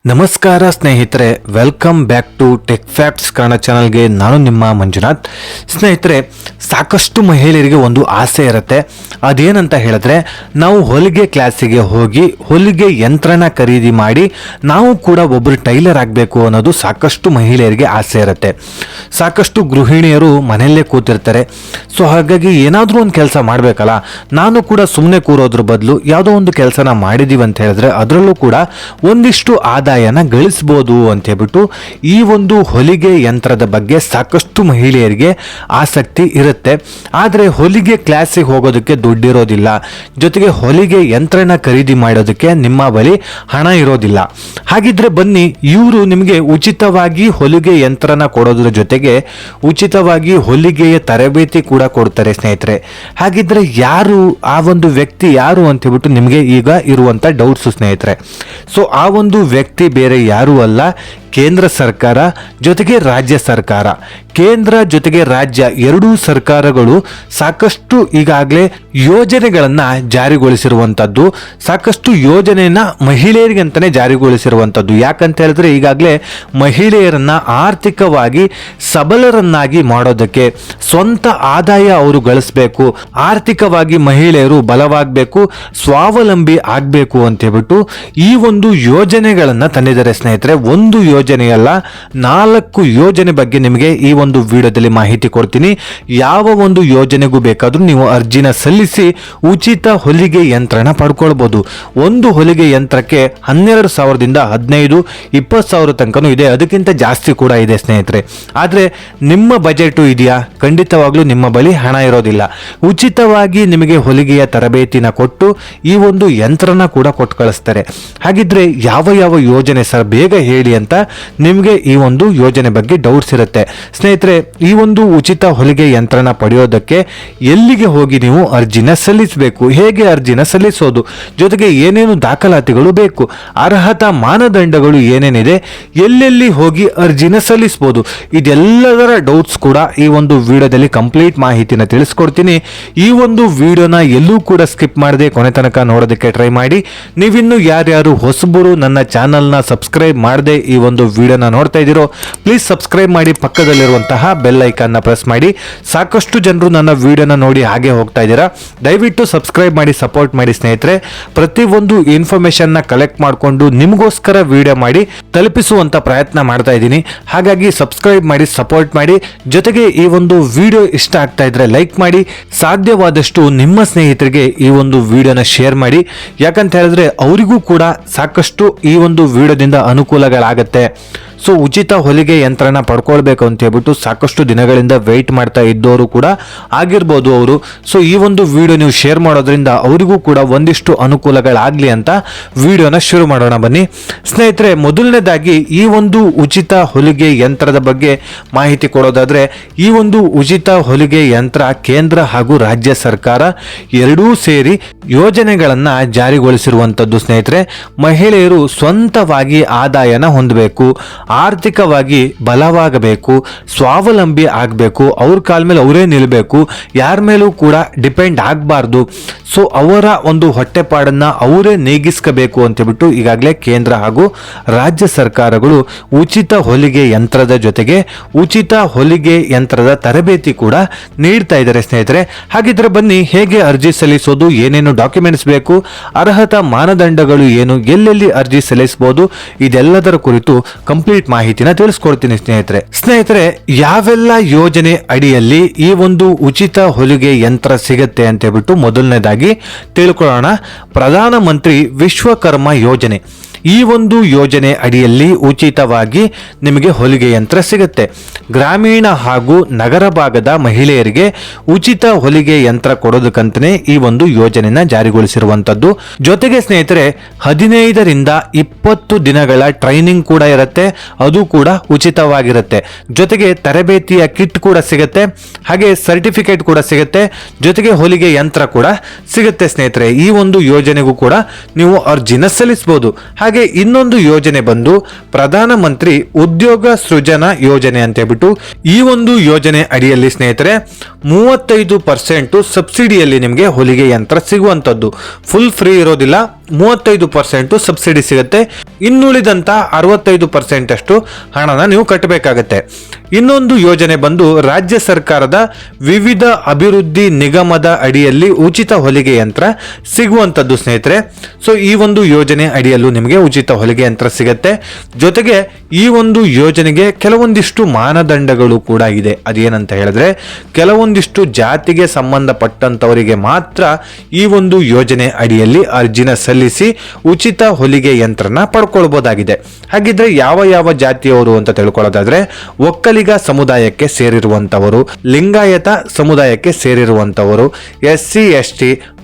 ನಮಸ್ಕಾರ ಸ್ನೇಹಿತರೆ, welcome back to Tech Facts Kannada ಚಾನಲ್ಗೆ. ನಾನು ನಿಮ್ಮ ಮಂಜುನಾಥ್. ಸ್ನೇಹಿತರೆ, ಸಾಕಷ್ಟು ಮಹಿಳೆಯರಿಗೆ ಒಂದು ಆಸೆ ಇರುತ್ತೆ. ಅದೇನಂತ ಹೇಳಿದ್ರೆ, ನಾವು ಹೊಲಿಗೆ ಕ್ಲಾಸಿಗೆ ಹೋಗಿ ಹೊಲಿಗೆ ಯಂತ್ರನ ಖರೀದಿ ಮಾಡಿ ನಾವು ಕೂಡ ಒಬ್ಬರು ಟೈಲರ್ ಆಗಬೇಕು ಅನ್ನೋದು ಸಾಕಷ್ಟು ಮಹಿಳೆಯರಿಗೆ ಆಸೆ ಇರುತ್ತೆ. ಸಾಕಷ್ಟು ಗೃಹಿಣಿಯರು ಮನೆಯಲ್ಲೇ ಕೂತಿರ್ತಾರೆ. ಸೊ ಹಾಗಾಗಿ ಏನಾದರೂ ಒಂದು ಕೆಲಸ ಮಾಡಬೇಕಲ್ಲ, ನಾನು ಕೂಡ ಸುಮ್ಮನೆ ಕೂರೋದ್ರ ಬದಲು ಯಾವುದೋ ಒಂದು ಕೆಲಸನ ಮಾಡಿದೀವಿ ಅಂತ ಹೇಳಿದ್ರೆ ಅದರಲ್ಲೂ ಕೂಡ ಒಂದಿಷ್ಟು ಆದಾಯನ ಗಳಿಸಬಹುದು ಅಂತ ಹೇಳ್ಬಿಟ್ಟು ಈ ಒಂದು ಹೊಲಿಗೆ ಯಂತ್ರದ ಬಗ್ಗೆ ಸಾಕಷ್ಟು ಮಹಿಳೆಯರಿಗೆ ಆಸಕ್ತಿ ಇರುತ್ತೆ. ಆದರೆ ಹೊಲಿಗೆ ಕ್ಲಾಸಿಗೆ ಹೋಗೋದಕ್ಕೆ ದುಡ್ಡಿರೋದಿಲ್ಲ, ಜೊತೆಗೆ ಹೊಲಿಗೆ ಯಂತ್ರನ ಖರೀದಿ ಮಾಡೋದಕ್ಕೆ ನಿಮ್ಮ ಬಳಿ ಹಣ ಇರೋದಿಲ್ಲ. ಹಾಗಿದ್ರೆ ಬನ್ನಿ, ಇವರು ನಿಮಗೆ ಉಚಿತವಾಗಿ ಹೊಲಿಗೆ ಯಂತ್ರನ ಕೊಡೋದ್ರ ಜೊತೆಗೆ ಉಚಿತವಾಗಿ ಹೊಲಿಗೆಯ ತರಬೇತಿ ಕೂಡ ಕೊಡ್ತಾರೆ ಸ್ನೇಹಿತರೆ. ಹಾಗಿದ್ರೆ ಯಾರು ಆ ಒಂದು ವ್ಯಕ್ತಿ ಯಾರು ಅಂತ ಹೇಳ್ಬಿಟ್ಟು ನಿಮಗೆ ಈಗ ಇರುವಂತ ಡೌಟ್ಸ್ ಸ್ನೇಹಿತರೆ. ಸೊ ಆ ಒಂದು ವ್ಯಕ್ತಿ ಬೇರೆ ಯಾರೂ ಅಲ್ಲ, ಕೇಂದ್ರ ಸರ್ಕಾರ ಜೊತೆಗೆ ರಾಜ್ಯ ಸರ್ಕಾರ. ಕೇಂದ್ರ ಜೊತೆಗೆ ರಾಜ್ಯ ಎರಡೂ ಸರ್ಕಾರಗಳು ಸಾಕಷ್ಟು ಈಗಾಗಲೇ ಯೋಜನೆಗಳನ್ನ ಜಾರಿಗೊಳಿಸಿರುವಂಥದ್ದು. ಸಾಕಷ್ಟು ಯೋಜನೆಯನ್ನ ಮಹಿಳೆಯರಿಗಂತಾನೆ ಜಾರಿಗೊಳಿಸಿರುವಂಥದ್ದು. ಯಾಕಂತ ಹೇಳಿದ್ರೆ ಈಗಾಗಲೇ ಮಹಿಳೆಯರನ್ನ ಆರ್ಥಿಕವಾಗಿ ಸಬಲರನ್ನಾಗಿ ಮಾಡೋದಕ್ಕೆ, ಸ್ವಂತ ಆದಾಯ ಅವರು ಗಳಿಸಬೇಕು, ಆರ್ಥಿಕವಾಗಿ ಮಹಿಳೆಯರು ಬಲವಾಗಬೇಕು, ಸ್ವಾವಲಂಬಿ ಆಗಬೇಕು ಅಂತ ಹೇಳ್ಬಿಟ್ಟು ಈ ಒಂದು ಯೋಜನೆಗಳನ್ನ ತಂದಿದ್ದಾರೆ ಸ್ನೇಹಿತರೆ. ಒಂದು ಯೋಜನೆಯಲ್ಲ, 4 ಯೋಜನೆ ಬಗ್ಗೆ ನಿಮಗೆ ಈ ಒಂದು ವಿಡಿಯೋದಲ್ಲಿ ಮಾಹಿತಿ ಕೊಡ್ತೀನಿ. ಯಾವ ಒಂದು ಯೋಜನೆಗೂ ಬೇಕಾದ್ರೂ ನೀವು ಅರ್ಜಿನ ಸಲ್ಲಿಸಿ ಉಚಿತ ಹೊಲಿಗೆ ಯಂತ್ರನ ಪಡ್ಕೊಳ್ಬಹುದು. ಒಂದು ಹೊಲಿಗೆ ಯಂತ್ರಕ್ಕೆ 12,000ದಿಂದ 15-20,000 ತನಕನೂ ಇದೆ, ಅದಕ್ಕಿಂತ ಜಾಸ್ತಿ ಕೂಡ ಇದೆ ಸ್ನೇಹಿತರೆ. ಆದ್ರೆ ನಿಮ್ಮ ಬಜೆಟ್ ಇದೆಯಾ? ಖಂಡಿತವಾಗ್ಲೂ ನಿಮ್ಮ ಬಳಿ ಹಣ ಇರೋದಿಲ್ಲ. ಉಚಿತವಾಗಿ ನಿಮಗೆ ಹೊಲಿಗೆಯ ತರಬೇತಿನ ಕೊಟ್ಟು ಈ ಒಂದು ಯಂತ್ರನ ಕೂಡ ಕೊಟ್ಟು ಕಳಿಸ್ತಾರೆ. ಹಾಗಿದ್ರೆ ಯಾವ ಯಾವ ಯೋಜನೆ ಸರ್, ಬೇಗ ಹೇಳಿ ಅಂತ ನಿಮಗೆ ಈ ಒಂದು ಯೋಜನೆ ಬಗ್ಗೆ ಡೌಟ್ಸ್ ಇರುತ್ತೆ ಸ್ನೇಹಿತರೆ. ಈ ಒಂದು ಉಚಿತ ಹೊಲಿಗೆ ಯಂತ್ರನ ಪಡೆಯೋದಕ್ಕೆ ಎಲ್ಲಿಗೆ ಹೋಗಿ ನೀವು ಅರ್ಜಿನ ಸಲ್ಲಿಸಬೇಕು, ಹೇಗೆ ಅರ್ಜಿನ ಸಲ್ಲಿಸೋದು, ಜೊತೆಗೆ ಏನೇನು ದಾಖಲಾತಿಗಳು ಬೇಕು, ಅರ್ಹತಾ ಮಾನದಂಡಗಳು ಏನೇನಿದೆ, ಎಲ್ಲೆಲ್ಲಿ ಹೋಗಿ ಅರ್ಜಿನ ಸಲ್ಲಿಸಬಹುದು, ಇದೆಲ್ಲದರ ಡೌಟ್ಸ್ ಕೂಡ ಈ ಒಂದು ವಿಡಿಯೋದಲ್ಲಿ ಕಂಪ್ಲೀಟ್ ಮಾಹಿತಿನ ತಿಳಿಸ್ಕೊಡ್ತೀನಿ. ಈ ಒಂದು ವಿಡಿಯೋನ ಎಲ್ಲೂ ಕೂಡ ಸ್ಕಿಪ್ ಮಾಡದೆ ಕೊನೆ ತನಕ ನೋಡೋದಕ್ಕೆ ಟ್ರೈ ಮಾಡಿ. ನೀವಿನ್ನು ಯಾರ್ಯಾರು ಹೊಸಬರು ನನ್ನ ಚಾನಲ್ನ ಸಬ್ಸ್ಕ್ರೈಬ್ ಮಾಡದೆ ಈ ಒಂದು ವಿಡಿಯೋನ ನೋಡ್ತಾ ಇದ್ದೀರೋ, ಪ್ಲೀಸ್ ಸಬ್ಸ್ಕ್ರೈಬ್ ಮಾಡಿ, ಪಕ್ಕದಲ್ಲಿರುವಂತಹ ಬೆಲ್ ಐಕಾನ್ನ ಪ್ರೆಸ್ ಮಾಡಿ. ಸಾಕಷ್ಟು ಜನರು ನನ್ನ ವಿಡಿಯೋನ ನೋಡಿ ಹಾಗೆ ಹೋಗ್ತಾ ಇದ್ದೀರಾ, ದಯವಿಟ್ಟು ಸಬ್ಸ್ಕ್ರೈಬ್ ಮಾಡಿ, ಸಪೋರ್ಟ್ ಮಾಡಿ ಸ್ನೇಹಿತರೆ. ಪ್ರತಿಯೊಂದು ಇನ್ಫಾರ್ಮೇಶನ್ ನ ಕಲೆಕ್ಟ್ ಮಾಡಿಕೊಂಡು ನಿಮಗೋಸ್ಕರ ವಿಡಿಯೋ ಮಾಡಿ ತಲುಪಿಸುವಂತ ಪ್ರಯತ್ನ ಮಾಡ್ತಾ ಇದ್ದೀನಿ. ಹಾಗಾಗಿ ಸಬ್ಸ್ಕ್ರೈಬ್ ಮಾಡಿ, ಸಪೋರ್ಟ್ ಮಾಡಿ. ಜೊತೆಗೆ ಈ ಒಂದು ವಿಡಿಯೋ ಇಷ್ಟ ಆಗ್ತಾ ಇದ್ರೆ ಲೈಕ್ ಮಾಡಿ, ಸಾಧ್ಯವಾದಷ್ಟು ನಿಮ್ಮ ಸ್ನೇಹಿತರಿಗೆ ಈ ಒಂದು ವಿಡಿಯೋನ ಶೇರ್ ಮಾಡಿ. ಯಾಕಂತ ಹೇಳಿದ್ರೆ ಅವರಿಗೂ ಕೂಡ ಸಾಕಷ್ಟು ಈ ಒಂದು ವಿಡಿಯೋದಿಂದ ಅನುಕೂಲಗಳಾಗತ್ತೆ. ಸೊ ಉಚಿತ ಹೊಲಿಗೆ ಯಂತ್ರನ ಪಡ್ಕೊಳ್ಬೇಕು ಅಂತ ಹೇಳ್ಬಿಟ್ಟು ಸಾಕಷ್ಟು ದಿನಗಳಿಂದ ವೆಯ್ಟ್ ಮಾಡ್ತಾ ಇದ್ದವರು ಕೂಡ ಆಗಿರ್ಬೋದು ಅವರು. ಸೊ ಈ ಒಂದು ವಿಡಿಯೋ ನೀವು ಶೇರ್ ಮಾಡೋದ್ರಿಂದ ಅವರಿಗೂ ಕೂಡ ಒಂದಿಷ್ಟು ಅನುಕೂಲಗಳಾಗಲಿ ಅಂತ ವಿಡಿಯೋನ ಶುರು ಮಾಡೋಣ ಬನ್ನಿ ಸ್ನೇಹಿತರೆ. ಮೊದಲನೇದಾಗಿ ಈ ಒಂದು ಉಚಿತ ಹೊಲಿಗೆ ಯಂತ್ರದ ಬಗ್ಗೆ ಮಾಹಿತಿ ಕೊಡೋದಾದ್ರೆ, ಈ ಒಂದು ಉಚಿತ ಹೊಲಿಗೆ ಯಂತ್ರ ಕೇಂದ್ರ ಹಾಗೂ ರಾಜ್ಯ ಸರ್ಕಾರ ಎರಡೂ ಸೇರಿ ಯೋಜನೆಗಳನ್ನ ಜಾರಿಗೊಳಿಸಿರುವಂತದ್ದು ಸ್ನೇಹಿತರೆ. ಮಹಿಳೆಯರು ಸ್ವಂತವಾಗಿ ಆದಾಯನ ಹೊಂದಬೇಕು, ಆರ್ಥಿಕವಾಗಿ ಬಲವಾಗಬೇಕು, ಸ್ವಾವಲಂಬಿ ಆಗಬೇಕು, ಅವ್ರ ಕಾಲ ಮೇಲೆ ಅವರೇ ನಿಲ್ಲಬೇಕು, ಯಾರ ಮೇಲೂ ಕೂಡ ಡಿಪೆಂಡ್ ಆಗಬಾರ್ದು. ಸೊ ಅವರ ಒಂದು ಹೊಟ್ಟೆಪಾಡನ್ನ ಅವರೇ ನೀಗಿಸ್ಕೋಬೇಕು ಅಂತ ಹೇಳ್ಬಿಟ್ಟು ಈಗಾಗಲೇ ಕೇಂದ್ರ ಹಾಗೂ ರಾಜ್ಯ ಸರ್ಕಾರಗಳು ಉಚಿತ ಹೊಲಿಗೆ ಯಂತ್ರದ ಜೊತೆಗೆ ಉಚಿತ ಹೊಲಿಗೆ ಯಂತ್ರದ ತರಬೇತಿ ಕೂಡ ನೀಡ್ತಾ ಇದ್ದಾರೆ ಸ್ನೇಹಿತರೆ. ಹಾಗಿದ್ರೆ ಬನ್ನಿ, ಹೇಗೆ ಅರ್ಜಿ ಸಲ್ಲಿಸೋದು, ಏನೇನು ಡಾಕ್ಯುಮೆಂಟ್ಸ್ ಬೇಕು, ಅರ್ಹತಾ ಮಾನದಂಡಗಳು ಏನು, ಎಲ್ಲೆಲ್ಲಿ ಅರ್ಜಿ ಸಲ್ಲಿಸಬಹುದು, ಇದೆಲ್ಲದರ ಕುರಿತು ಕಂಪ್ಲೀಟ್ ಮಾಹಿತಿನ ತಿಳಿಸ್ಕೊಡ್ತೀನಿ ಸ್ನೇಹಿತರೆ. ಯಾವೆಲ್ಲ ಯೋಜನೆ ಅಡಿಯಲ್ಲಿ ಈ ಒಂದು ಉಚಿತ ಹೊಲಿಗೆ ಯಂತ್ರ ಸಿಗುತ್ತೆ ಅಂತ ಹೇಳ್ಬಿಟ್ಟು ಮೊದಲನೇದಾಗಿ ತಿಳ್ಕೊಳ್ಳೋಣ. ಪ್ರಧಾನಮಂತ್ರಿ ವಿಶ್ವಕರ್ಮ ಯೋಜನೆ, ಈ ಒಂದು ಯೋಜನೆ ಅಡಿಯಲ್ಲಿ ಉಚಿತವಾಗಿ ನಿಮಗೆ ಹೊಲಿಗೆ ಯಂತ್ರ ಸಿಗುತ್ತೆ. ಗ್ರಾಮೀಣ ಹಾಗೂ ನಗರ ಭಾಗದ ಮಹಿಳೆಯರಿಗೆ ಉಚಿತ ಹೊಲಿಗೆ ಯಂತ್ರ ಕೊಡೋದಕ್ಕಂತಲೇ ಈ ಒಂದು ಯೋಜನೆನ ಜಾರಿಗೊಳಿಸಿರುವಂತದ್ದು. ಜೊತೆಗೆ ಸ್ನೇಹಿತರೆ, 15ರಿಂದ 20 ದಿನಗಳ ಟ್ರೈನಿಂಗ್ ಕೂಡ ಇರುತ್ತೆ, ಅದು ಕೂಡ ಉಚಿತವಾಗಿರುತ್ತೆ. ಜೊತೆಗೆ ತರಬೇತಿಯ ಕಿಟ್ ಕೂಡ ಸಿಗುತ್ತೆ, ಹಾಗೆ ಸರ್ಟಿಫಿಕೇಟ್ ಕೂಡ ಸಿಗುತ್ತೆ, ಜೊತೆಗೆ ಹೊಲಿಗೆ ಯಂತ್ರ ಕೂಡ ಸಿಗುತ್ತೆ ಸ್ನೇಹಿತರೆ. ಈ ಒಂದು ಯೋಜನೆಗೂ ಕೂಡ ನೀವು ಅರ್ಜಿನ ಸಲ್ಲಿಸಬಹುದು. ಹಾಗೆ ಇನ್ನೊಂದು ಯೋಜನೆ ಬಂದು ಪ್ರಧಾನಮಂತ್ರಿ ಉದ್ಯೋಗ ಸೃಜನಾ ಯೋಜನೆ ಅಂತ ಹೇಳ್ಬಿಟ್ಟು ಈ ಒಂದು ಯೋಜನೆ ಅಡಿಯಲ್ಲಿ ಸ್ನೇಹಿತರೆ 35% ಸಬ್ಸಿಡಿಯಲ್ಲಿ ನಿಮಗೆ ಹೊಲಿಗೆ ಯಂತ್ರ ಸಿಗುವಂತದ್ದು. ಫುಲ್ ಫ್ರೀ ಇರೋದಿಲ್ಲ, 35% ಸಬ್ಸಿಡಿ ಸಿಗುತ್ತೆ. ಇನ್ನುಳಿದಂತ 65% ಅಷ್ಟು ಹಣನ ನೀವು ಕಟ್ಟಬೇಕಾಗತ್ತೆ. ಇನ್ನೊಂದು ಯೋಜನೆ ಬಂದು ರಾಜ್ಯ ಸರ್ಕಾರದ ವಿವಿಧ ಅಭಿವೃದ್ಧಿ ನಿಗಮದ ಅಡಿಯಲ್ಲಿ ಉಚಿತ ಹೊಲಿಗೆ ಯಂತ್ರ ಸಿಗುವಂತದ್ದು ಸ್ನೇಹಿತರೆ. ಸೊ ಈ ಒಂದು ಯೋಜನೆ ಅಡಿಯಲ್ಲೂ ನಿಮಗೆ ಉಚಿತ ಹೊಲಿಗೆ ಯಂತ್ರ ಸಿಗತ್ತೆ. ಜೊತೆಗೆ ಈ ಒಂದು ಯೋಜನೆಗೆ ಕೆಲವೊಂದಿಷ್ಟು ಮಾನದಂಡಗಳು ಕೂಡ ಇದೆ. ಅದೇನಂತ ಹೇಳಿದ್ರೆ ಕೆಲವೊಂದಿಷ್ಟು ಜಾತಿಗೆ ಸಂಬಂಧಪಟ್ಟಂತವರಿಗೆ ಮಾತ್ರ ಈ ಒಂದು ಯೋಜನೆ ಅಡಿಯಲ್ಲಿ ಅರ್ಜಿನ ಸಲ್ಲಿಸಿ ಉಚಿತ ಹೊಲಿಗೆ ಯಂತ್ರನ ಪಡ್ಕೊಳ್ಬಹುದಾಗಿದೆ. ಹಾಗಿದ್ರೆ ಯಾವ ಯಾವ ಜಾತಿಯವರು ಅಂತ ತಿಳ್ಕೊಳ್ಳೋದಾದ್ರೆ ಒಕ್ಕಲಿಗ ಸಮುದಾಯಕ್ಕೆ ಸೇರಿರುವಂತವರು, ಲಿಂಗಾಯತ ಸಮುದಾಯಕ್ಕೆ ಸೇರಿರುವಂತವರು, SC ST,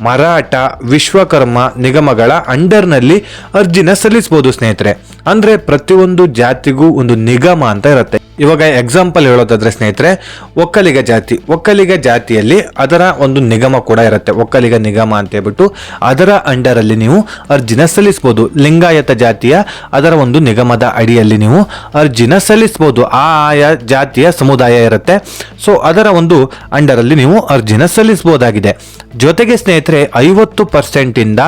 ಮರಾಠ, ವಿಶ್ವಕರ್ಮ ನಿಗಮಗಳ ಅಂಡರ್ನಲ್ಲಿ ಅರ್ಜಿನ ಸಲ್ಲಿಸಬಹುದು ಸ್ನೇಹಿತರೆ. ಅಂದ್ರೆ ಪ್ರತಿಯೊಂದು ಜಾತಿಗೂ ಒಂದು ನಿಗಮ ಅಂತ ಇರುತ್ತೆ. ಇವಾಗ ಎಕ್ಸಾಂಪಲ್ ಹೇಳೋದಾದ್ರೆ ಸ್ನೇಹಿತರೆ, ಒಕ್ಕಲಿಗ ಜಾತಿಯಲ್ಲಿ ಅದರ ಒಂದು ನಿಗಮ ಕೂಡ ಇರುತ್ತೆ. ಒಕ್ಕಲಿಗ ನಿಗಮ ಅಂತ ಹೇಳ್ಬಿಟ್ಟು ಅದರ ಅಂಡರ್ ಅಲ್ಲಿ ನೀವು ಅರ್ಜಿನ ಸಲ್ಲಿಸಬಹುದು. ಲಿಂಗಾಯತ ಜಾತಿಯ ಅದರ ಒಂದು ನಿಗಮದ ಅಡಿಯಲ್ಲಿ ನೀವು ಅರ್ಜಿನ ಸಲ್ಲಿಸಬಹುದು. ಆಯಾ ಜಾತಿಯ ಸಮುದಾಯ ಇರುತ್ತೆ. ಸೊ ಅದರ ಒಂದು ಅಂಡರ್ ಅಲ್ಲಿ ನೀವು ಅರ್ಜಿನ ಸಲ್ಲಿಸಬಹುದಾಗಿದೆ. ಜೊತೆಗೆ ಸ್ನೇಹಿತರೆ 50% ಇಂದ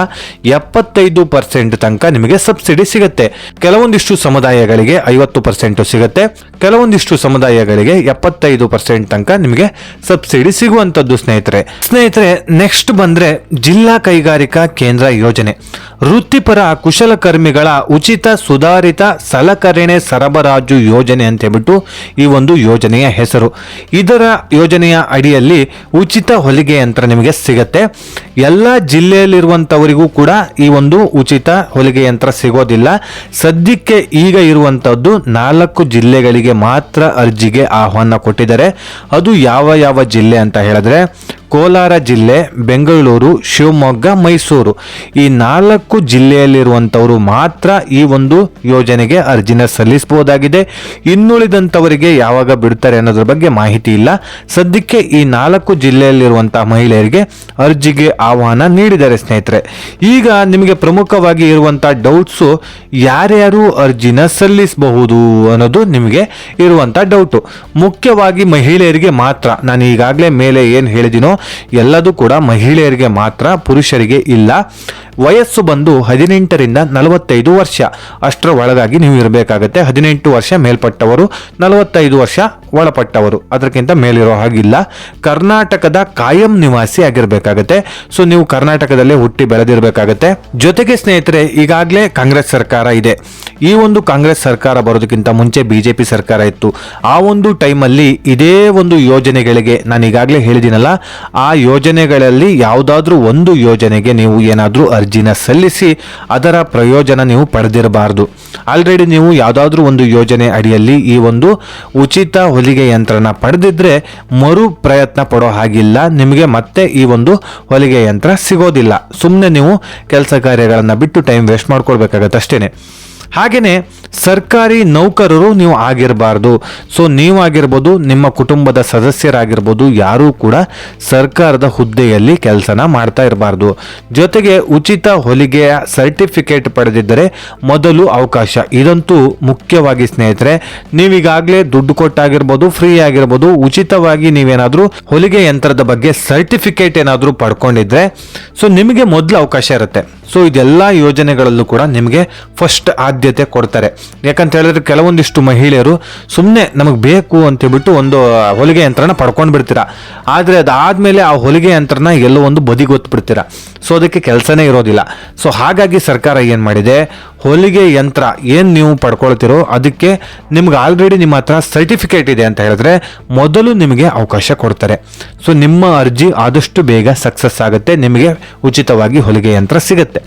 75% ತನಕ ನಿಮಗೆ ಸಬ್ಸಿಡಿ ಸಿಗುತ್ತೆ. ಕೆಲವೊಂದಿಷ್ಟು ಸಮುದಾಯಗಳಿಗೆ 50% ಸಿಗುತ್ತೆ, ಕೆಲವೊಂದಿಷ್ಟು ಸಮುದಾಯಗಳಿಗೆ 75% ತನಕ ನಿಮಗೆ ಸಬ್ಸಿಡಿ ಸಿಗುವಂತದ್ದು ಸ್ನೇಹಿತರೆ. ನೆಕ್ಸ್ಟ್ ಬಂದ್ರೆ ಜಿಲ್ಲಾ ಕೈಗಾರಿಕಾ ಕೇಂದ್ರ ಯೋಜನೆ. ವೃತ್ತಿಪರ ಕುಶಲಕರ್ಮಿಗಳ ಉಚಿತ ಸುಧಾರಿತ ಸಲಕರಣೆ ಸರಬರಾಜು ಯೋಜನೆ ಅಂತ ಹೇಳ್ಬಿಟ್ಟು ಈ ಒಂದು ಯೋಜನೆಯ ಹೆಸರು. ಇದರ ಯೋಜನೆಯ ಅಡಿಯಲ್ಲಿ ಉಚಿತ ಹೊಲಿಗೆ ಯಂತ್ರ ನಿಮಗೆ ಸಿಗತ್ತೆ. ಎಲ್ಲ ಜಿಲ್ಲೆಯಲ್ಲಿರುವಂತವರಿಗೂ ಕೂಡ ಈ ಒಂದು ಉಚಿತ ಹೊಲಿಗೆ ಯಂತ್ರ ಸಿಗೋದಿಲ್ಲ. ಸದ್ಯಕ್ಕೆ ಈಗ ಇರುವಂತದ್ದು 4 ಜಿಲ್ಲೆಗಳಿಗೆ ಮಾತ್ರ ಅರ್ಜಿಗೆ ಆಹ್ವಾನ ಕೊಟ್ಟಿದ್ದಾರೆ. ಅದು ಯಾವ ಯಾವ ಜಿಲ್ಲೆ ಅಂತ ಹೇಳಿದ್ರೆ ಕೋಲಾರ ಜಿಲ್ಲೆ, ಬೆಂಗಳೂರು, ಶಿವಮೊಗ್ಗ, ಮೈಸೂರು. ಈ 4 ಜಿಲ್ಲೆಯಲ್ಲಿರುವಂತವರು ಮಾತ್ರ ಈ ಒಂದು ಯೋಜನೆಗೆ ಅರ್ಜಿನ ಸಲ್ಲಿಸಬಹುದಾಗಿದೆ. ಇನ್ನುಳಿದಂತವರಿಗೆ ಯಾವಾಗ ಬಿಡ್ತಾರೆ ಅನ್ನೋದ್ರ ಬಗ್ಗೆ ಮಾಹಿತಿ ಇಲ್ಲ. ಸದ್ಯಕ್ಕೆ ಈ 4 ಜಿಲ್ಲೆಯಲ್ಲಿರುವಂತಹ ಮಹಿಳೆಯರಿಗೆ ಅರ್ಜಿಗೆ ಆಹ್ವಾನ ನೀಡಿದ್ದಾರೆ ಸ್ನೇಹಿತರೆ. ಈಗ ನಿಮಗೆ ಪ್ರಮುಖವಾಗಿ ಇರುವಂತಹ ಡೌಟ್ಸು, ಯಾರ್ಯಾರು ಅರ್ಜಿನ ಸಲ್ಲಿಸಬಹುದು ಅನ್ನೋದು ನಿಮಗೆ ಇರುವಂತಹ ಡೌಟು. ಮುಖ್ಯವಾಗಿ ಮಹಿಳೆಯರಿಗೆ ಮಾತ್ರ. ನಾನು ಈಗಾಗಲೇ ಮೇಲೆ ಏನು ಹೇಳಿದಿನೋ ಎಲ್ಲದೂ ಕೂಡ ಮಹಿಳೆಯರಿಗೆ ಮಾತ್ರ, ಪುರುಷರಿಗೆ ಇಲ್ಲ. ವಯಸ್ಸು ಬಂದು 18 ರಿಂದ 45 ವರ್ಷ ಅಷ್ಟರ ಒಳಗಾಗಿ ನೀವು ಇರಬೇಕಾಗತ್ತೆ. 18 ವರ್ಷ ಮೇಲ್ಪಟ್ಟವರು, 45 ವರ್ಷ ಒಳಪಟ್ಟವರು, ಅದಕ್ಕಿಂತ ಮೇಲಿರೋ ಹಾಗಿಲ್ಲ. ಕರ್ನಾಟಕದ ಕಾಯಂ ನಿವಾಸಿ ಆಗಿರ್ಬೇಕಾಗತ್ತೆ. ಸೊ ನೀವು ಕರ್ನಾಟಕದಲ್ಲೇ ಹುಟ್ಟಿ ಬೆಳೆದಿರಬೇಕಾಗತ್ತೆ. ಜೊತೆಗೆ ಸ್ನೇಹಿತರೆ, ಈಗಾಗಲೇ ಕಾಂಗ್ರೆಸ್ ಸರ್ಕಾರ ಇದೆ. ಈ ಒಂದು ಕಾಂಗ್ರೆಸ್ ಸರ್ಕಾರ ಬರೋದಕ್ಕಿಂತ ಮುಂಚೆ ಬಿಜೆಪಿ ಸರ್ಕಾರ ಇತ್ತು. ಆ ಒಂದು ಟೈಮಲ್ಲಿ ಇದೇ ಒಂದು ಯೋಜನೆಗಳಿಗೆ ನಾನು ಈಗಾಗಲೇ ಹೇಳಿದಿನಲ್ಲ, ಆ ಯೋಜನೆಗಳಲ್ಲಿ ಯಾವುದಾದ್ರೂ ಒಂದು ಯೋಜನೆಗೆ ನೀವು ಏನಾದರೂ ಅರ್ಜಿನ ಸಲ್ಲಿಸಿ ಅದರ ಪ್ರಯೋಜನ ನೀವು ಪಡೆದಿರಬಾರ್ದು. ಆಲ್ರೆಡಿ ನೀವು ಯಾವುದಾದ್ರೂ ಒಂದು ಯೋಜನೆ ಅಡಿಯಲ್ಲಿ ಈ ಒಂದು ಉಚಿತ ಹೊಲಿಗೆ ಯಂತ್ರನ ಪಡೆದಿದ್ರೆ ಮರು ಪ್ರಯತ್ನ ಪಡೋ ಹಾಗಿಲ್ಲ. ನಿಮಗೆ ಮತ್ತೆ ಈ ಒಂದು ಹೊಲಿಗೆ ಯಂತ್ರ ಸಿಗೋದಿಲ್ಲ. ಸುಮ್ಮನೆ ನೀವು ಕೆಲಸ ಕಾರ್ಯಗಳನ್ನು ಬಿಟ್ಟು ಟೈಮ್ ವೇಸ್ಟ್ ಮಾಡ್ಕೊಳ್ಬೇಕಾಗತ್ತೆ ಅಷ್ಟೇನೆ. ಹಾಗೆಯೇ ಸರ್ಕಾರಿ ನೌಕರರು ನೀವು ಆಗಿರಬಾರ್ದು. ಸೊ ನೀವಾಗಿರ್ಬೋದು, ನಿಮ್ಮ ಕುಟುಂಬದ ಸದಸ್ಯರಾಗಿರ್ಬೋದು, ಯಾರೂ ಕೂಡ ಸರ್ಕಾರದ ಹುದ್ದೆಯಲ್ಲಿ ಕೆಲಸನ ಮಾಡ್ತಾ ಇರಬಾರ್ದು. ಜೊತೆಗೆ ಉಚಿತ ಹೊಲಿಗೆಯ ಸರ್ಟಿಫಿಕೇಟ್ ಪಡೆದಿದ್ದರೆ ಮೊದಲು ಅವಕಾಶ. ಇದಂತೂ ಮುಖ್ಯವಾಗಿ ಸ್ನೇಹಿತರೆ, ನೀವೀಗಾಗಲೇ ದುಡ್ಡು ಕೊಟ್ಟಾಗಿರ್ಬೋದು, ಫ್ರೀ ಆಗಿರ್ಬೋದು, ಉಚಿತವಾಗಿ ನೀವೇನಾದರೂ ಹೊಲಿಗೆ ಯಂತ್ರದ ಬಗ್ಗೆ ಸರ್ಟಿಫಿಕೇಟ್ ಏನಾದರೂ ಪಡ್ಕೊಂಡಿದ್ರೆ ಸೊ ನಿಮಗೆ ಮೊದಲು ಅವಕಾಶ ಇರುತ್ತೆ. ಸೊ ಇದೆಲ್ಲ ಯೋಜನೆಗಳಲ್ಲೂ ಕೂಡ ನಿಮಗೆ ಫಸ್ಟ್ ಆದ್ಯತೆ ಕೊಡ್ತಾರೆ. ಯಾಕಂತ ಹೇಳಿದ್ರೆ ಕೆಲವೊಂದಿಷ್ಟು ಮಹಿಳೆಯರು ಸುಮ್ಮನೆ ನಮಗೆ ಬೇಕು ಅಂತೇಳ್ಬಿಟ್ಟು ಒಂದು ಹೊಲಿಗೆ ಯಂತ್ರನ ಪಡ್ಕೊಂಡು ಬಿಡ್ತೀರಾ. ಆದರೆ ಅದಾದಮೇಲೆ ಆ ಹೊಲಿಗೆ ಯಂತ್ರನ ಎಲ್ಲೋ ಒಂದು ಬದಿಗೊತ್ಬಿಡ್ತೀರಾ. ಸೊ ಅದಕ್ಕೆ ಕೆಲಸನೇ ಇರೋದಿಲ್ಲ. ಸೊ ಹಾಗಾಗಿ ಸರ್ಕಾರ ಏನು ಮಾಡಿದೆ, ಹೊಲಿಗೆ ಯಂತ್ರ ಏನು ನೀವು ಪಡ್ಕೊಳ್ತಿರೋ ಅದಕ್ಕೆ ನಿಮ್ಗೆ ಆಲ್ರೆಡಿ ನಿಮ್ಮ ಹತ್ರ ಸರ್ಟಿಫಿಕೇಟ್ ಇದೆ ಅಂತ ಹೇಳಿದ್ರೆ ಮೊದಲು ನಿಮಗೆ ಅವಕಾಶ ಕೊಡ್ತಾರೆ. ಸೊ ನಿಮ್ಮ ಅರ್ಜಿ ಆದಷ್ಟು ಬೇಗ ಸಕ್ಸಸ್ ಆಗುತ್ತೆ, ನಿಮಗೆ ಉಚಿತವಾಗಿ ಹೊಲಿಗೆ ಯಂತ್ರ ಸಿಗುತ್ತೆ.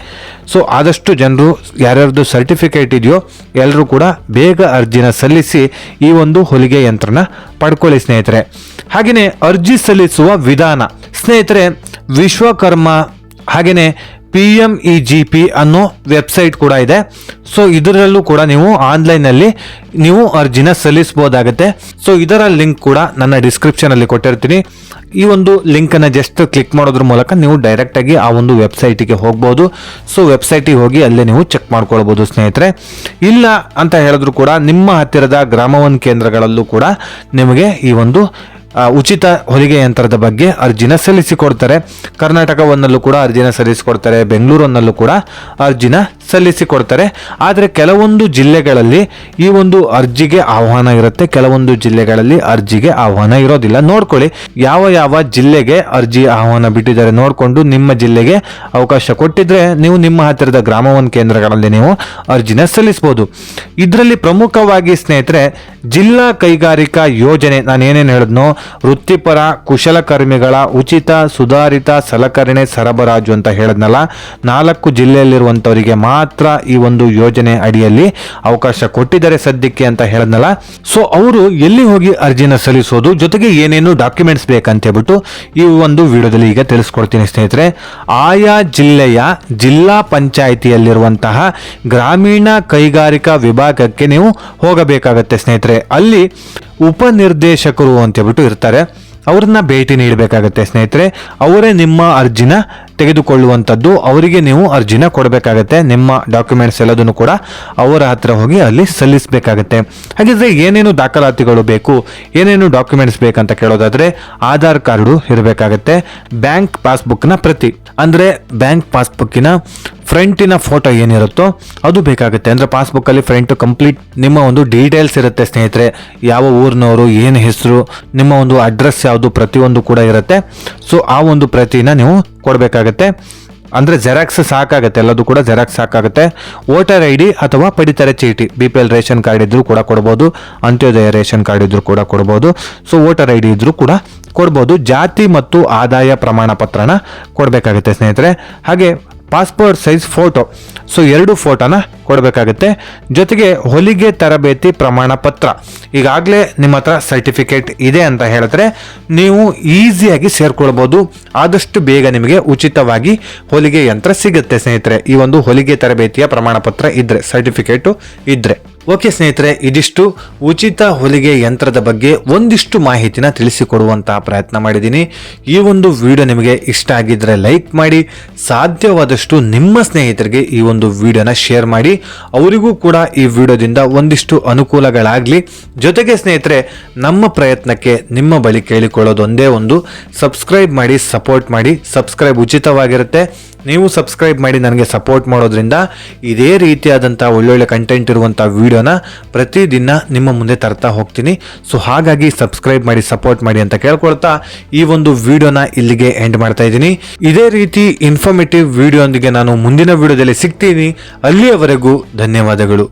ಸೊ ಆದಷ್ಟು ಜನರು ಯಾರ್ಯಾರ್ದು ಸರ್ಟಿಫಿಕೇಟ್ ಇದೆಯೋ ಎಲ್ಲರೂ ಕೂಡ ಬೇಗ ಅರ್ಜಿನ ಸಲ್ಲಿಸಿ ಈ ಒಂದು ಹೊಲಿಗೆ ಯಂತ್ರನ ಪಡ್ಕೊಳ್ಳಿ ಸ್ನೇಹಿತರೆ. ಹಾಗೆಯೇ ಅರ್ಜಿ ಸಲ್ಲಿಸುವ ವಿಧಾನ ಸ್ನೇಹಿತರೆ, ವಿಶ್ವಕರ್ಮ ಹಾಗೆಯೇ PMEGP ಅನ್ನೋ ವೆಬ್ಸೈಟ್ ಕೂಡ ಇದೆ. ಸೊ ಇದರಲ್ಲೂ ಕೂಡ ನೀವು ಆನ್ಲೈನಲ್ಲಿ ನೀವು ಅರ್ಜಿನ ಸಲ್ಲಿಸಬಹುದಾಗುತ್ತೆ. ಸೊ ಇದರ ಲಿಂಕ್ ಕೂಡ ನನ್ನ ಡಿಸ್ಕ್ರಿಪ್ಷನಲ್ಲಿ ಕೊಟ್ಟಿರ್ತೀನಿ. ಈ ಒಂದು ಲಿಂಕನ್ನು ಜಸ್ಟ್ ಕ್ಲಿಕ್ ಮಾಡೋದ್ರ ಮೂಲಕ ನೀವು ಡೈರೆಕ್ಟಾಗಿ ಆ ಒಂದು ವೆಬ್ಸೈಟಿಗೆ ಹೋಗ್ಬೋದು. ಸೊ ವೆಬ್ಸೈಟಿಗೆ ಹೋಗಿ ಅಲ್ಲೇ ನೀವು ಚೆಕ್ ಮಾಡ್ಕೊಳ್ಬೋದು ಸ್ನೇಹಿತರೆ. ಇಲ್ಲ ಅಂತ ಹೇಳಿದ್ರು ಕೂಡ ನಿಮ್ಮ ಹತ್ತಿರದ ಗ್ರಾಮ 1 ಕೇಂದ್ರಗಳಲ್ಲೂ ಕೂಡ ನಿಮಗೆ ಈ ಒಂದು ಉಚಿತ ಹೊಲಿಗೆ ಯಂತ್ರದ ಬಗ್ಗೆ ಅರ್ಜಿನ ಸಲ್ಲಿಸಿಕೊಡ್ತಾರೆ. ಕರ್ನಾಟಕವನ್ನಲ್ಲೂ ಕೂಡ ಅರ್ಜಿನ ಸಲ್ಲಿಸಿಕೊಡ್ತಾರೆ, ಬೆಂಗಳೂರನ್ನಲ್ಲೂ ಕೂಡ ಅರ್ಜಿನ ಸಲ್ಲಿಸಿಕೊಡ್ತಾರೆ. ಆದರೆ ಕೆಲವೊಂದು ಜಿಲ್ಲೆಗಳಲ್ಲಿ ಈ ಒಂದು ಅರ್ಜಿಗೆ ಆಹ್ವಾನ ಇರುತ್ತೆ, ಕೆಲವೊಂದು ಜಿಲ್ಲೆಗಳಲ್ಲಿ ಅರ್ಜಿಗೆ ಆಹ್ವಾನ ಇರೋದಿಲ್ಲ. ನೋಡ್ಕೊಳ್ಳಿ ಯಾವ ಯಾವ ಜಿಲ್ಲೆಗೆ ಅರ್ಜಿ ಆಹ್ವಾನ ಬಿಟ್ಟಿದ್ದಾರೆ ನೋಡಿಕೊಂಡು ನಿಮ್ಮ ಜಿಲ್ಲೆಗೆ ಅವಕಾಶ ಕೊಟ್ಟಿದ್ರೆ ನೀವು ನಿಮ್ಮ ಹತ್ತಿರದ ಗ್ರಾಮ ಒನ್ ಕೇಂದ್ರಗಳಲ್ಲಿ ನೀವು ಅರ್ಜಿನ ಸಲ್ಲಿಸಬಹುದು. ಇದರಲ್ಲಿ ಪ್ರಮುಖವಾಗಿ ಸ್ನೇಹಿತರೆ ಜಿಲ್ಲಾ ಕೈಗಾರಿಕಾ ಯೋಜನೆ, ನಾನು ಏನೇನು ಹೇಳಿದ್ನೋ ವೃತ್ತಿಪರ ಕುಶಲಕರ್ಮಿಗಳ ಉಚಿತ ಸುಧಾರಿತ ಸಲಕರಣೆ ಸರಬರಾಜು ಅಂತ ಹೇಳಿದ್ನಲ್ಲ, 4 ಜಿಲ್ಲೆಯಲ್ಲಿರುವಂಥವರಿಗೆ ಮಾತ್ರ ಈ ಒಂದು ಯೋಜನೆ ಅಡಿಯಲ್ಲಿ ಅವಕಾಶ ಕೊಟ್ಟಿದ್ದಾರೆ ಸದ್ಯಕ್ಕೆ ಅಂತ ಹೇಳಿದ್ನಲ್ಲ. ಸೊ ಅವರು ಎಲ್ಲಿ ಹೋಗಿ ಅರ್ಜಿನ ಸಲ್ಲಿಸೋದು, ಜೊತೆಗೆ ಏನೇನು ಡಾಕ್ಯುಮೆಂಟ್ಸ್ ಬೇಕಂತ ಹೇಳ್ಬಿಟ್ಟು ಈ ಒಂದು ವಿಡಿಯೋದಲ್ಲಿ ಈಗ ತಿಳಿಸ್ಕೊಡ್ತೀನಿ ಸ್ನೇಹಿತರೆ. ಆಯಾ ಜಿಲ್ಲೆಯ ಜಿಲ್ಲಾ ಪಂಚಾಯಿತಿಯಲ್ಲಿರುವಂತಹ ಗ್ರಾಮೀಣ ಕೈಗಾರಿಕಾ ವಿಭಾಗಕ್ಕೆ ನೀವು ಹೋಗಬೇಕಾಗತ್ತೆ ಸ್ನೇಹಿತರೆ. ಅಲ್ಲಿ ಉಪನಿರ್ದೇಶಕರು ಅಂತ ಹೇಳ್ಬಿಟ್ಟು ಇರ್ತಾರೆ, ಅವ್ರನ್ನ ಭೇಟಿ ನೀಡಬೇಕಾಗತ್ತೆ ಸ್ನೇಹಿತರೆ. ಅವರೇ ನಿಮ್ಮ ಅರ್ಜಿನ ತೆಗೆದುಕೊಳ್ಳುವಂಥದ್ದು, ಅವರಿಗೆ ನೀವು ಅರ್ಜಿನ ಕೊಡಬೇಕಾಗತ್ತೆ. ನಿಮ್ಮ ಡಾಕ್ಯುಮೆಂಟ್ಸ್ ಎಲ್ಲದನ್ನು ಕೂಡ ಅವರ ಹತ್ರ ಹೋಗಿ ಅಲ್ಲಿ ಸಲ್ಲಿಸಬೇಕಾಗತ್ತೆ. ಹಾಗಿದ್ರೆ ಏನೇನು ದಾಖಲಾತಿಗಳು ಬೇಕು, ಏನೇನು ಡಾಕ್ಯುಮೆಂಟ್ಸ್ ಬೇಕಂತ ಕೇಳೋದಾದ್ರೆ ಆಧಾರ್ ಕಾರ್ಡು ಇರಬೇಕಾಗತ್ತೆ, ಬ್ಯಾಂಕ್ ಪಾಸ್ಬುಕ್ನ ಪ್ರತಿ ಅಂದರೆ ಬ್ಯಾಂಕ್ ಪಾಸ್ಬುಕ್ಕಿನ ಫ್ರಂಟಿನ ಫೋಟೋ ಏನಿರುತ್ತೋ ಅದು ಬೇಕಾಗುತ್ತೆ. ಅಂದರೆ ಪಾಸ್ಬುಕ್ಕಲ್ಲಿ ಫ್ರಂಟ್ ಕಂಪ್ಲೀಟ್ ನಿಮ್ಮ ಒಂದು ಡೀಟೇಲ್ಸ್ ಇರುತ್ತೆ ಸ್ನೇಹಿತರೆ, ಯಾವ ಊರಿನವರು, ಏನು ಹೆಸರು, ನಿಮ್ಮ ಒಂದು ಅಡ್ರೆಸ್ ಯಾವುದು, ಪ್ರತಿಯೊಂದು ಕೂಡ ಇರುತ್ತೆ. ಸೊ ಆ ಒಂದು ಪ್ರತಿನ ನೀವು ಕೊಡಬೇಕಾಗತ್ತೆ. ಅಂದರೆ ಜೆರಾಕ್ಸ್ ಸಾಕಾಗುತ್ತೆ, ಎಲ್ಲದೂ ಕೂಡ ಜೆರಾಕ್ಸ್ ಸಾಕಾಗುತ್ತೆ. ವೋಟರ್ ID ಅಥವಾ ಪಡಿತರ ಚೀಟಿ, BPL ರೇಷನ್ ಕಾರ್ಡ್ ಇದ್ರೂ ಕೂಡ ಕೊಡ್ಬೋದು, ಅಂತ್ಯೋದಯ ರೇಷನ್ ಕಾರ್ಡ್ ಇದ್ರೂ ಕೂಡ ಕೊಡ್ಬೋದು. ಸೊ ವೋಟರ್ ID ಇದ್ರೂ ಕೂಡ ಕೊಡ್ಬೋದು. ಜಾತಿ ಮತ್ತು ಆದಾಯ ಪ್ರಮಾಣ ಪತ್ರನ ಕೊಡಬೇಕಾಗುತ್ತೆ ಸ್ನೇಹಿತರೆ. ಹಾಗೆ ಪಾಸ್ಪೋರ್ಟ್ ಸೈಜ್ ಫೋಟೋ, ಸೊ 2 ಫೋಟೋನ ಕೊಡಬೇಕಾಗುತ್ತೆ. ಜೊತೆಗೆ ಹೊಲಿಗೆ ತರಬೇತಿ ಪ್ರಮಾಣ ಪತ್ರ, ಈಗಾಗಲೇ ನಿಮ್ಮ ಹತ್ರ ಸರ್ಟಿಫಿಕೇಟ್ ಇದೆ ಅಂತ ಹೇಳಿದ್ರೆ ನೀವು ಈಸಿಯಾಗಿ ಸೇರ್ಕೊಳ್ಬೋದು. ಆದಷ್ಟು ಬೇಗ ನಿಮಗೆ ಉಚಿತವಾಗಿ ಹೊಲಿಗೆ ಯಂತ್ರ ಸಿಗುತ್ತೆ ಸ್ನೇಹಿತರೆ, ಈ ಒಂದು ಹೊಲಿಗೆ ತರಬೇತಿಯ ಪ್ರಮಾಣ ಪತ್ರ ಇದ್ರೆ, ಸರ್ಟಿಫಿಕೇಟು ಇದ್ರೆ. ಓಕೆ ಸ್ನೇಹಿತರೆ, ಇದಿಷ್ಟು ಉಚಿತ ಹೊಲಿಗೆ ಯಂತ್ರದ ಬಗ್ಗೆ ಒಂದಿಷ್ಟು ಮಾಹಿತಿನ ತಿಳಿಸಿಕೊಡುವಂತಹ ಪ್ರಯತ್ನ ಮಾಡಿದ್ದೀನಿ. ಈ ಒಂದು ವಿಡಿಯೋ ನಿಮಗೆ ಇಷ್ಟ ಆಗಿದ್ರೆ ಲೈಕ್ ಮಾಡಿ, ಸಾಧ್ಯವಾದಷ್ಟು ನಿಮ್ಮ ಸ್ನೇಹಿತರಿಗೆ ಈ ಒಂದು ವಿಡಿಯೋನ ಶೇರ್ ಮಾಡಿ, ಅವರಿಗೂ ಕೂಡ ಈ ವಿಡಿಯೋದಿಂದ ಒಂದಿಷ್ಟು ಅನುಕೂಲಗಳಾಗಲಿ. ಜೊತೆಗೆ ಸ್ನೇಹಿತರೆ, ನಮ್ಮ ಪ್ರಯತ್ನಕ್ಕೆ ನಿಮ್ಮ ಬಳಿ ಕೇಳಿಕೊಳ್ಳೋದು ಒಂದೇ ಒಂದು, ಸಬ್ಸ್ಕ್ರೈಬ್ ಮಾಡಿ, ಸಪೋರ್ಟ್ ಮಾಡಿ. ಸಬ್ಸ್ಕ್ರೈಬ್ ಉಚಿತವಾಗಿರುತ್ತೆ, ನೀವು ಸಬ್ಸ್ಕ್ರೈಬ್ ಮಾಡಿ ನನಗೆ ಸಪೋರ್ಟ್ ಮಾಡೋದ್ರಿಂದ ಇದೇ ರೀತಿಯಾದಂಥ ಒಳ್ಳೊಳ್ಳೆ ಕಂಟೆಂಟ್ ಇರುವಂಥ ವಿಡಿಯೋನ ಪ್ರತಿದಿನ ನಿಮ್ಮ ಮುಂದೆ ತರ್ತಾ ಹೋಗ್ತೀನಿ. ಸೊ ಹಾಗಾಗಿ ಸಬ್ಸ್ಕ್ರೈಬ್ ಮಾಡಿ, ಸಪೋರ್ಟ್ ಮಾಡಿ ಅಂತ ಕೇಳ್ಕೊಳ್ತಾ ಈ ಒಂದು ವಿಡಿಯೋನ ಇಲ್ಲಿಗೆ ಎಂಡ್ ಮಾಡ್ತಾ ಇದ್ದೀನಿ. ಇದೇ ರೀತಿ ಇನ್ಫಾರ್ಮೇಟಿವ್ ವಿಡಿಯೋ ಒಂದಿಗೆ ನಾನು ಮುಂದಿನ ವಿಡಿಯೋದಲ್ಲಿ ಸಿಗ್ತೀನಿ. ಅಲ್ಲಿಯವರೆಗೂ ಧನ್ಯವಾದಗಳು.